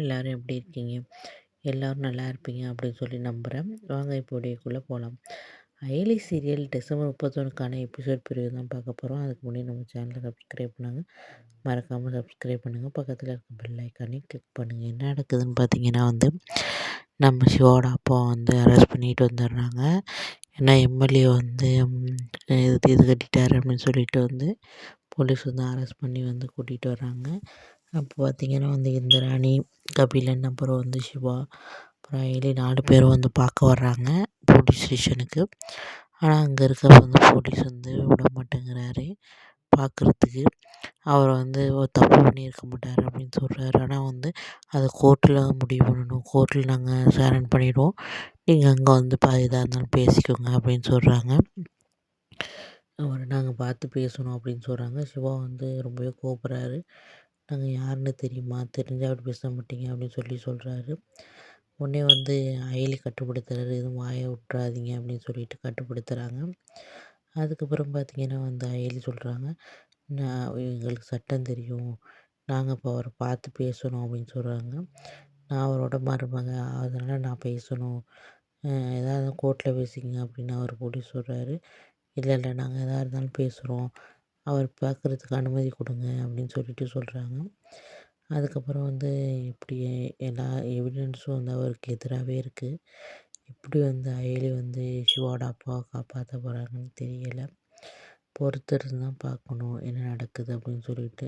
எல்லாரும் எப்படி இருக்கீங்க? எல்லாரும் நல்லா இருப்பீங்க அப்படின்னு சொல்லி நம்புகிறேன். வாங்க இப்போ வீடியோக்குள்ளே போகலாம். அயலி சீரியல் டிசம்பர் 31க்கான எபிசோட் பிரிவு தான் பார்க்க போகிறோம். அதுக்கு முன்னாடி நம்ம சேனலை சப்ஸ்கிரைப் பண்ணுங்க. மறக்காமல் சப்ஸ்கிரைப் பண்ணுங்கள். பக்கத்தில் இருக்க பெல் ஐக்கானையும் கிளிக் பண்ணுங்கள். என்ன நடக்குதுன்னு பார்த்தீங்கன்னா நம்ம சிவாவோட அப்பா அரெஸ்ட் பண்ணிட்டு வந்துடுறாங்க. ஏன்னா எம்எல்ஏ இது கட்டிட்டாரு அப்படின்னு சொல்லிட்டு போலீஸ் அரெஸ்ட் பண்ணி கூட்டிகிட்டு வர்றாங்க. அப்போ பார்த்திங்கன்னா இந்திராணி, கபிலன், அப்புறம் சிவா, அப்புறம் அயலி 4 பேரும் பார்க்க வர்றாங்க போலீஸ் ஸ்டேஷனுக்கு. ஆனால் அங்கே இருக்க போலீஸ் விட மாட்டேங்கிறாரு பார்க்குறதுக்கு. அவர் ஒரு தப்பு பண்ணியிருக்க மாட்டார் அப்படின்னு சொல்கிறாரு. ஆனால் அதை கோர்ட்டில் முடிவு பண்ணணும். கோர்ட்டில் நாங்கள் சேலஞ்ச் பண்ணிவிடுவோம். நீங்கள் அங்கே எதாக இருந்தாலும் பேசிக்கோங்க அப்படின்னு சொல்கிறாங்க. அவரை நாங்கள் பார்த்து பேசணும் அப்படின்னு சொல்கிறாங்க. சிவா ரொம்பவே கோபப்படுறாரு. நாங்கள் யாருன்னு தெரியுமா? தெரிஞ்சால் அப்படி பேச மாட்டீங்க அப்படின்னு சொல்கிறாரு. உடனே அயலி கட்டுப்படுத்துறாரு. எதுவும் வாயை விட்றாதீங்க அப்படின்னு சொல்லிட்டு கட்டுப்படுத்துகிறாங்க. அதுக்கப்புறம் பார்த்திங்கன்னா அயலி சொல்கிறாங்க, எங்களுக்கு சட்டம் தெரியும், நாங்கள் இப்போ அவரை பார்த்து பேசணும் அப்படின்னு சொல்கிறாங்க. நான் அவரோட மருமக, அதனால் நான் பேசணும், ஏதாவது கோர்ட்டில் பேசிக்கங்க அப்படின்னு அவர் போலீஸ் சொல்கிறாரு. இல்லை நாங்கள் எதாக இருந்தாலும் பேசுகிறோம், அவர் பார்க்குறதுக்கு அனுமதி கொடுங்க அப்படின்னு சொல்லிட்டு சொல்கிறாங்க. அதுக்கப்புறம் இப்படி எல்லா எவிடன்ஸும் அவருக்கு எதிராகவே இருக்குது. எப்படி அயலி சிவாவோட அப்பாவை காப்பாற்ற போகிறாங்கன்னு தெரியலை. பொறுத்திருந்து தான் பார்க்கணும் என்ன நடக்குது அப்படின்னு சொல்லிட்டு.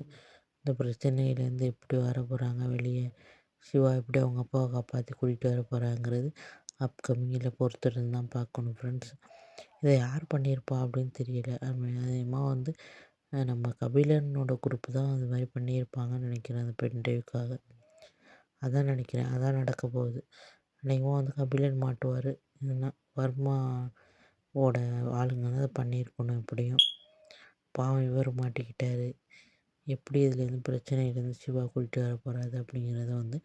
இந்த பிரச்சனையிலேருந்து எப்படி வர போகிறாங்க வெளியே, சிவா எப்படி அவங்க அப்பாவை காப்பாற்றி கூட்டிகிட்டு வர போகிறாங்கிறது அப்கமிங்கில் பொறுத்திருந்து தான் பார்க்கணும் ஃப்ரெண்ட்ஸ். இதை யார் பண்ணியிருப்பா அப்படின்னு தெரியல. அதிகமாக நம்ம கபிலனோட குரூப்பு தான் அது மாதிரி பண்ணியிருப்பாங்கன்னு நினைக்கிறேன். அந்த பென் டிரைவுக்காக அதான் நினைக்கிறேன். அதான் நடக்க போகுது. அன்றைக்குமா கபிலன் மாட்டுவார். இல்லைன்னா வர்மாவோட ஆளுங்க தான் அதை பண்ணியிருக்கணும். எப்படியும் பாவம் இவர் மாட்டிக்கிட்டார். எப்படி இதுலேருந்து பிரச்சனையிலேருந்து சிவா கூட்டிகிட்டு வர போகிறாரு அப்படிங்கிறத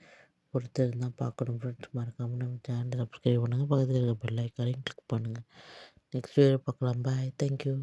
பொறுத்து இருந்தால் பார்க்கணும் ஃப்ரெண்ட்ஸ். மறக்காமல் நம்ம சேனலை சப்ஸ்கிரைப் பண்ணுங்கள். பக்கத்தில் இருக்க பெல் ஐக்கானையும் கிளிக் பண்ணுங்கள். நெக்ஸ்ட் வீடியோ பார்க்கலாம். பாய். தேங்க்யூ.